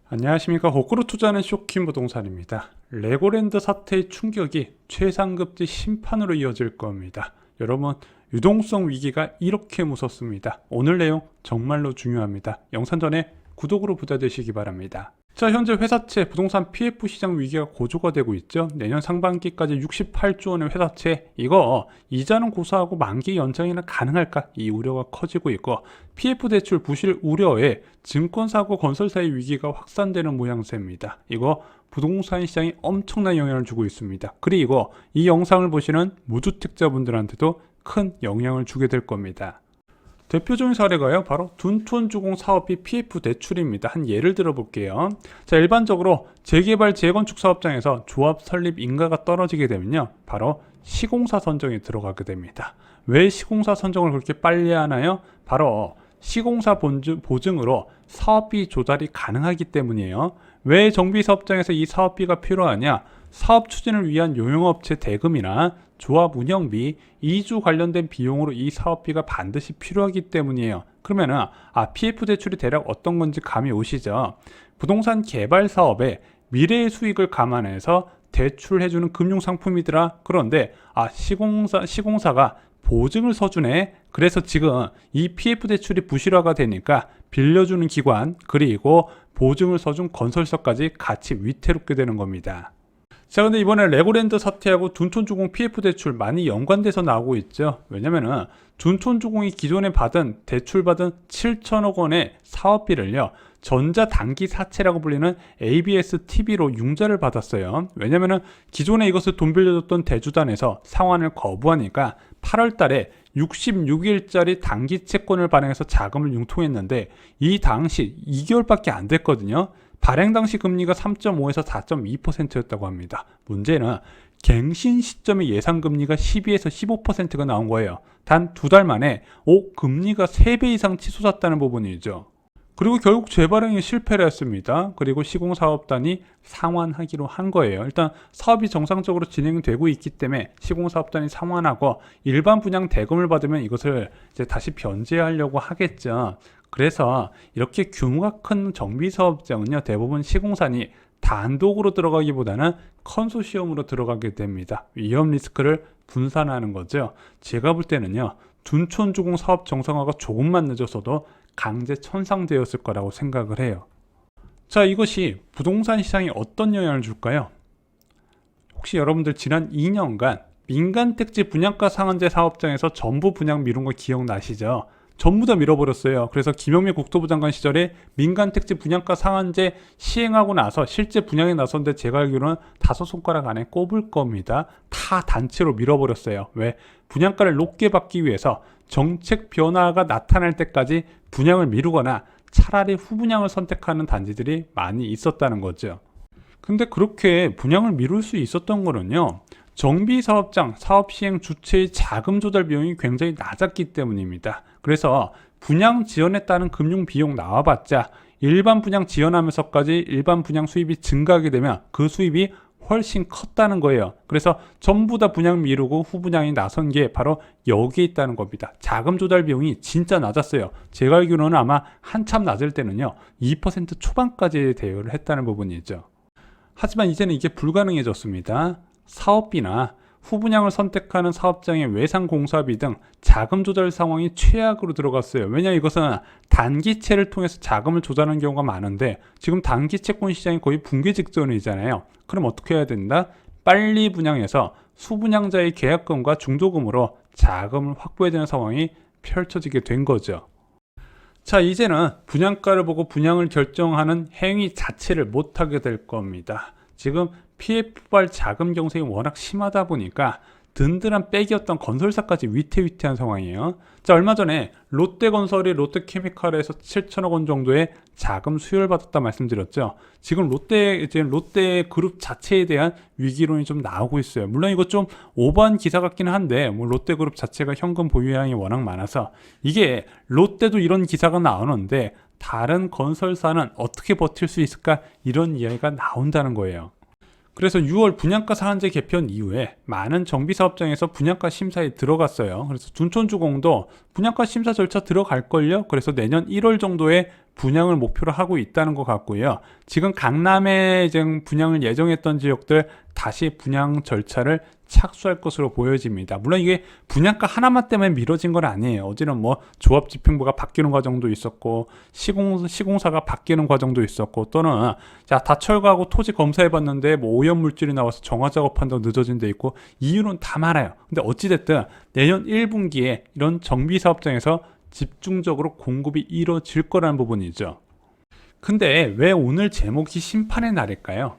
안녕하십니까. 거꾸로 투자하는 쇼킹 부동산입니다. 레고랜드 사태의 충격이 최상급지 심판으로 이어질 겁니다. 여러분, 유동성 위기가 이렇게 무섭습니다. 오늘 내용 정말로 중요합니다. 영상 전에 구독으로 부자 되시기 바랍니다. 자, 현재 회사채 부동산 PF 시장 위기가 고조가 되고 있죠. 내년 상반기까지 68조 원의 회사채, 이거 이자는 고사하고 만기 연장이나 가능할까? 이 우려가 커지고 있고, PF 대출 부실 우려에 증권사고 건설사의 위기가 확산되는 모양새입니다. 이거 부동산 시장에 엄청난 영향을 주고 있습니다. 그리고 이 영상을 보시는 무주택자분들한테도 큰 영향을 주게 될 겁니다. 대표적인 사례가요, 바로 둔촌주공 사업비 PF 대출입니다. 한 예를 들어 볼게요. 자, 일반적으로 재개발 재건축 사업장에서 조합 설립 인가가 떨어지게 되면요, 바로 시공사 선정에 들어가게 됩니다. 왜 시공사 선정을 그렇게 빨리 하나요? 바로 시공사 보증으로 사업비 조달이 가능하기 때문이에요. 왜 정비사업장에서 이 사업비가 필요하냐? 사업 추진을 위한 용역업체 대금이나 조합 운영비, 이주 관련된 비용으로 이 사업비가 반드시 필요하기 때문이에요. 그러면은 PF 대출이 대략 어떤 건지 감이 오시죠? 부동산 개발 사업에 미래의 수익을 감안해서 대출해주는 금융상품이더라. 그런데 시공사가 보증을 서주네. 그래서 지금 이 PF 대출이 부실화가 되니까 빌려주는 기관, 그리고 보증을 서준 건설사까지 같이 위태롭게 되는 겁니다. 자, 근데 이번에 레고랜드 사태하고 둔촌주공 PF 대출 많이 연관돼서 나오고 있죠. 왜냐면은 둔촌주공이 기존에 대출받은 7천억 원의 사업비를요, 전자단기 사채라고 불리는 ABS-TB로 융자를 받았어요. 왜냐면은 기존에 이것을 돈 빌려줬던 대주단에서 상환을 거부하니까 8월 달에 66일짜리 단기 채권을 발행해서 자금을 융통했는데 이 당시 2개월밖에 안 됐거든요. 발행 당시 금리가 3.5에서 4.2%였다고 합니다. 문제는 갱신 시점의 예상금리가 12에서 15%가 나온 거예요. 단 2달 만에 금리가 3배 이상 치솟았다는 부분이죠. 그리고 결국 재발행에 실패를 했습니다. 그리고 시공사업단이 상환하기로 한 거예요. 일단 사업이 정상적으로 진행되고 있기 때문에 시공사업단이 상환하고 일반 분양 대금을 받으면 이것을 이제 다시 변제하려고 하겠죠. 그래서 이렇게 규모가 큰 정비사업장은요, 대부분 시공사니 단독으로 들어가기보다는 컨소시엄으로 들어가게 됩니다. 위험 리스크를 분산하는 거죠. 제가 볼 때는요, 둔촌주공 사업 정상화가 조금만 늦었어도 강제 천상되었을 거라고 생각을 해요. 자, 이것이 부동산 시장에 어떤 영향을 줄까요? 혹시 여러분들 지난 2년간 민간택지 분양가 상한제 사업장에서 전부 분양 미룬 거 기억나시죠? 전부 다 밀어버렸어요. 그래서 김영미 국토부 장관 시절에 민간택지 분양가 상한제 시행하고 나서 실제 분양에 나섰는데 제가 알기로는 5손가락 안에 꼽을 겁니다. 다 단체로 밀어버렸어요. 왜? 분양가를 높게 받기 위해서 정책 변화가 나타날 때까지 분양을 미루거나 차라리 후분양을 선택하는 단지들이 많이 있었다는 거죠. 근데 그렇게 분양을 미룰 수 있었던 거는요, 정비사업장 사업시행 주체의 자금 조달 비용이 굉장히 낮았기 때문입니다. 그래서 분양 지연에 따른 금융 비용 나와봤자 일반 분양 지연하면서까지 일반 분양 수입이 증가하게 되면 그 수입이 훨씬 컸다는 거예요. 그래서 전부 다 분양 미루고 후분양이 나선 게 바로 여기에 있다는 겁니다. 자금 조달 비용이 진짜 낮았어요. 제가 알기로는 아마 한참 낮을 때는요, 2% 초반까지 대여를 했다는 부분이죠. 하지만 이제는 이게 불가능해졌습니다. 사업비나 후분양을 선택하는 사업장의 외상공사비 등 자금 조달 상황이 최악으로 들어갔어요. 왜냐, 이것은 단기채를 통해서 자금을 조달하는 경우가 많은데 지금 단기채권 시장이 거의 붕괴 직전이잖아요. 그럼 어떻게 해야 된다? 빨리 분양해서 수분양자의 계약금과 중도금으로 자금을 확보해야 되는 상황이 펼쳐지게 된 거죠. 자, 이제는 분양가를 보고 분양을 결정하는 행위 자체를 못하게 될 겁니다. 지금 PF발 자금 경색이 워낙 심하다 보니까 든든한 백이었던 건설사까지 위태위태한 상황이에요. 자, 얼마 전에 롯데건설이 롯데케미칼에서 7천억 원 정도의 자금 수혈 받았다 말씀드렸죠. 지금 롯데 그룹 자체에 대한 위기론이 좀 나오고 있어요. 물론 이거 좀 오버한 기사 같기는 한데, 롯데 그룹 자체가 현금 보유량이 워낙 많아서 이게 롯데도 이런 기사가 나오는데 다른 건설사는 어떻게 버틸 수 있을까, 이런 이야기가 나온다는 거예요. 그래서 6월 분양가 상한제 개편 이후에 많은 정비사업장에서 분양가 심사에 들어갔어요. 그래서 둔촌주공도 분양가 심사 절차 들어갈걸요. 그래서 내년 1월 정도에 분양을 목표로 하고 있다는 것 같고요. 지금 강남에 이제 분양을 예정했던 지역들 다시 분양 절차를 착수할 것으로 보여집니다. 물론 이게 분양가 하나만 때문에 미뤄진 건 아니에요. 어제는 뭐 조합집행부가 바뀌는 과정도 있었고 시공사가 바뀌는 과정도 있었고 또는 자 다 철거하고 토지 검사해봤는데 뭐 오염 물질이 나와서 정화 작업한다고 늦어진 데 있고 이유는 다 많아요. 근데 어찌됐든 내년 1분기에 이런 정비사업장에서 집중적으로 공급이 이루어질 거라는 부분이죠. 근데 왜 오늘 제목이 심판의 날일까요?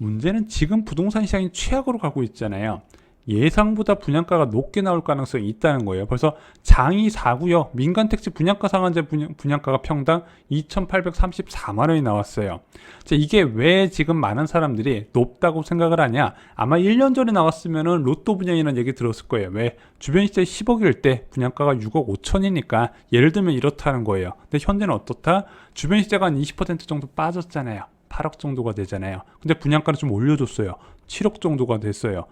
문제는 지금 부동산 시장이 최악으로 가고 있잖아요. 예상보다 분양가가 높게 나올 가능성이 있다는 거예요. 벌써 장이 4구역 민간택지 분양가 상한제 분양가가 평당 2,834만 원이 나왔어요. 자, 이게 왜 지금 많은 사람들이 높다고 생각을 하냐? 아마 1년 전에 나왔으면 로또 분양이라는 얘기 들었을 거예요. 왜? 주변 시세 10억일 때 분양가가 6억 5천이니까 예를 들면 이렇다는 거예요. 근데 현재는 어떻다? 주변 시세가 한 20% 정도 빠졌잖아요. 8억 정도가 되잖아요. 근데 분양가를 좀 올려줬어요. 7억 정도가 됐어요.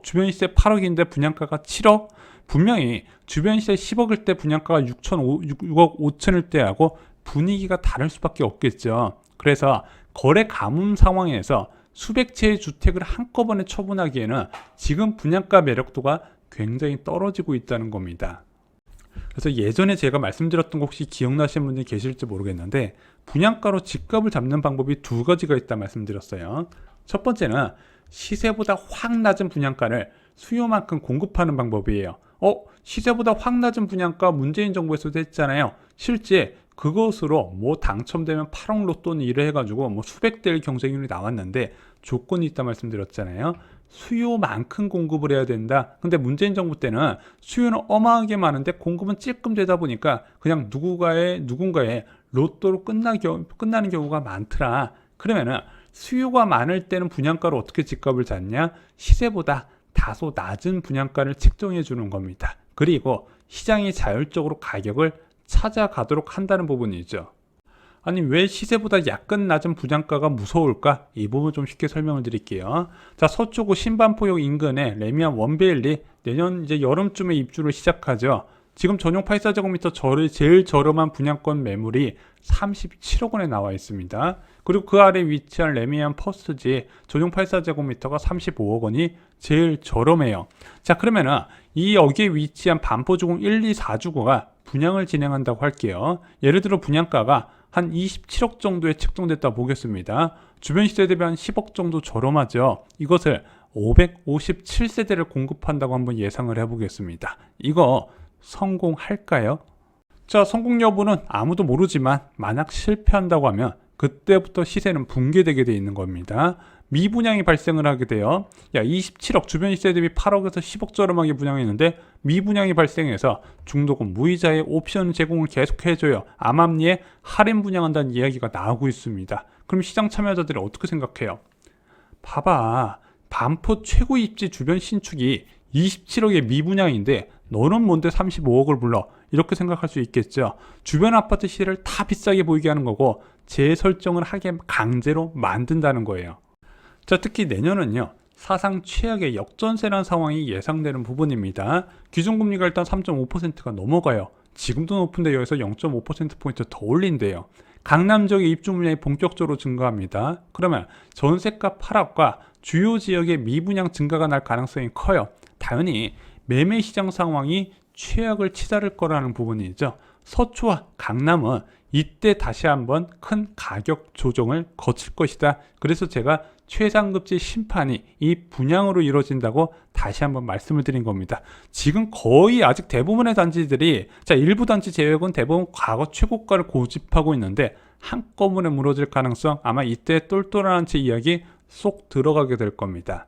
주변 시세 8억인데 분양가가 7억? 분명히 주변 시세 10억일 때 분양가가 6억 5천일 때하고 분위기가 다를 수밖에 없겠죠. 그래서 거래 가뭄 상황에서 수백 채의 주택을 한꺼번에 처분하기에는 지금 분양가 매력도가 굉장히 떨어지고 있다는 겁니다. 그래서 예전에 제가 말씀드렸던 거 혹시 기억나시는 분들이 계실지 모르겠는데 분양가로 집값을 잡는 방법이 두 가지가 있다 말씀드렸어요. 첫 번째는 시세보다 확 낮은 분양가를 수요만큼 공급하는 방법이에요. 시세보다 확 낮은 분양가 문재인 정부에서도 했잖아요. 실제 그것으로 뭐 당첨되면 8억 로또는 이래 해가지고 뭐 수백 대의 경쟁률이 나왔는데 조건이 있다 말씀드렸잖아요. 수요만큼 공급을 해야 된다. 근데 문재인 정부 때는 수요는 어마하게 많은데 공급은 찔끔 되다 보니까 그냥 누군가의 로또로 끝나는 경우가 많더라. 그러면은 수요가 많을 때는 분양가로 어떻게 집값을 잡냐? 시세보다 다소 낮은 분양가를 책정해 주는 겁니다. 그리고 시장이 자율적으로 가격을 찾아가도록 한다는 부분이죠. 아니 왜 시세보다 약간 낮은 분양가가 무서울까? 이 부분 좀 쉽게 설명을 드릴게요. 자, 서초구 신반포역 인근에 레미안 원베일리 내년 이제 여름쯤에 입주를 시작하죠. 지금 전용 84제곱미터 제일 저렴한 분양권 매물이 37억 원에 나와 있습니다. 그리고 그 아래 위치한 레미안 퍼스트지 전용 84제곱미터가 35억 원이 제일 저렴해요. 자, 그러면은 여기에 위치한 반포주공 1, 2, 4주거가 분양을 진행한다고 할게요. 예를 들어 분양가가 한 27억 정도에 책정됐다 보겠습니다. 주변 시세 대비 한 10억 정도 저렴하죠. 이것을 557세대를 공급한다고 한번 예상을 해보겠습니다. 이거 성공할까요? 자, 성공 여부는 아무도 모르지만 만약 실패한다고 하면 그때부터 시세는 붕괴되게 돼 있는 겁니다. 미분양이 발생을 하게 돼요. 27억 주변 시세 대비 8억에서 10억 저렴하게 분양했는데 미분양이 발생해서 중도금 무이자의 옵션 제공을 계속해줘요. 암암리에 할인 분양한다는 이야기가 나오고 있습니다. 그럼 시장 참여자들이 어떻게 생각해요? 봐봐, 반포 최고 입지 주변 신축이 27억의 미분양인데 너는 뭔데 35억을 불러? 이렇게 생각할 수 있겠죠. 주변 아파트 시세를 다 비싸게 보이게 하는 거고 재설정을 하게 강제로 만든다는 거예요. 자, 특히 내년은요, 사상 최악의 역전세라는 상황이 예상되는 부분입니다. 기준금리가 일단 3.5%가 넘어가요. 지금도 높은데 여기서 0.5%포인트 더 올린대요. 강남 지역의 입주 물량이 본격적으로 증가합니다. 그러면 전세가 하락과 주요 지역의 미분양 증가가 날 가능성이 커요. 당연히 매매 시장 상황이 최악을 치달을 거라는 부분이죠. 서초와 강남은 이때 다시 한번 큰 가격 조정을 거칠 것이다. 그래서 제가 최상급지 심판이 이 분양으로 이루어진다고 다시 한번 말씀을 드린 겁니다. 지금 거의 아직 대부분의 단지들이 일부 단지 제외하고는 대부분 과거 최고가를 고집하고 있는데 한꺼번에 무너질 가능성 아마 이때 똘똘한 채 이야기 쏙 들어가게 될 겁니다.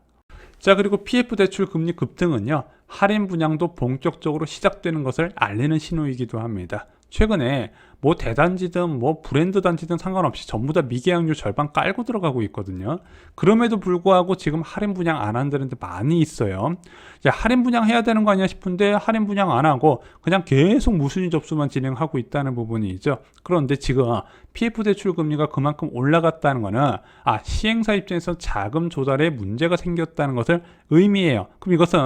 자, 그리고 PF 대출 금리 급등은요, 할인 분양도 본격적으로 시작되는 것을 알리는 신호이기도 합니다. 최근에 뭐 대단지든 뭐 브랜드 단지든 상관없이 전부 다 미계약률 절반 깔고 들어가고 있거든요. 그럼에도 불구하고 지금 할인 분양 안 한다는 데 많이 있어요. 이제 할인 분양 해야 되는 거 아니야 싶은데 할인 분양 안 하고 그냥 계속 무순위 접수만 진행하고 있다는 부분이죠. 그런데 지금 PF 대출 금리가 그만큼 올라갔다는 거는 시행사 입장에서 자금 조달에 문제가 생겼다는 것을 의미해요. 그럼 이것은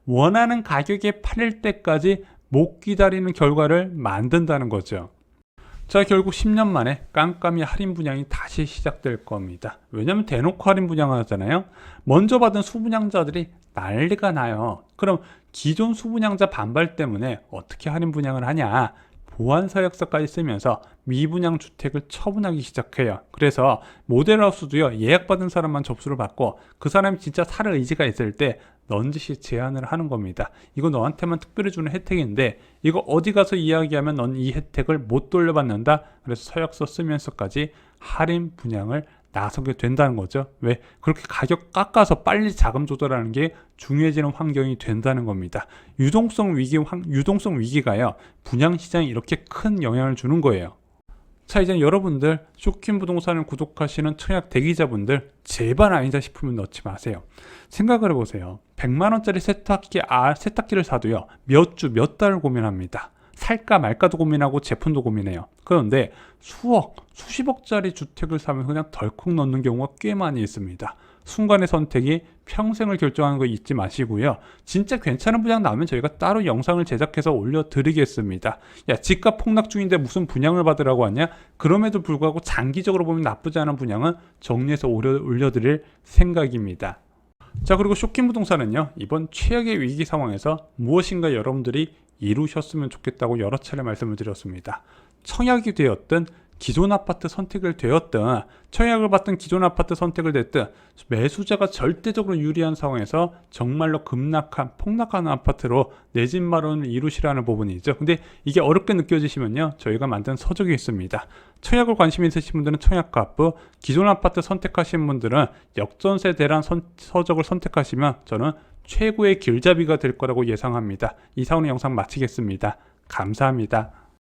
원하는 가격에 팔릴 때까지 못 기다리는 결과를 만든다는 거죠. 자, 결국 10년 만에 깜깜이 할인 분양이 다시 시작될 겁니다. 왜냐면 대놓고 할인 분양하잖아요. 먼저 받은 수분양자들이 난리가 나요. 그럼 기존 수분양자 반발 때문에 어떻게 할인 분양을 하냐? 보완 서약서까지 쓰면서 미분양 주택을 처분하기 시작해요. 그래서 모델하우스도요, 예약받은 사람만 접수를 받고 그 사람이 진짜 살 의지가 있을 때 넌지시 제한을 하는 겁니다. 이거 너한테만 특별히 주는 혜택인데 이거 어디 가서 이야기하면 넌 이 혜택을 못 돌려받는다. 그래서 서약서 쓰면서까지 할인 분양을 나서게 된다는 거죠. 왜? 그렇게 가격 깎아서 빨리 자금 조달하는 게 중요해지는 환경이 된다는 겁니다. 유동성 위기가요, 분양 시장에 이렇게 큰 영향을 주는 거예요. 자, 이제 여러분들 쇼킹 부동산을 구독하시는 청약 대기자분들 제발 아니다 싶으면 넣지 마세요. 생각을 해보세요. 100만원짜리 세탁기를 사도요, 몇 주, 몇 달을 고민합니다. 살까 말까도 고민하고 제품도 고민해요. 그런데 수십억짜리 주택을 사면 그냥 덜컥 넣는 경우가 꽤 많이 있습니다. 순간의 선택이 평생을 결정하는 거 잊지 마시고요. 진짜 괜찮은 분양 나오면 저희가 따로 영상을 제작해서 올려드리겠습니다. 야, 집값 폭락 중인데 무슨 분양을 받으라고 하냐? 그럼에도 불구하고 장기적으로 보면 나쁘지 않은 분양은 정리해서 올려드릴 생각입니다. 자, 그리고 쇼킹 부동산은요, 이번 최악의 위기 상황에서 무엇인가 여러분들이 이루셨으면 좋겠다고 여러 차례 말씀을 드렸습니다. 청약이 되었든 기존 아파트 선택을 되었든 청약을 받든 기존 아파트 선택을 됐든 매수자가 절대적으로 유리한 상황에서 정말로 폭락하는 아파트로 내 집 마련을 이루시라는 부분이죠. 근데 이게 어렵게 느껴지시면요, 저희가 만든 서적이 있습니다. 청약을 관심 있으신 분들은 청약가부, 기존 아파트 선택하신 분들은 역전세 대란 서적을 선택하시면 저는 최고의 길잡이가 될 거라고 예상합니다. 이상으로 영상 마치겠습니다. 감사합니다.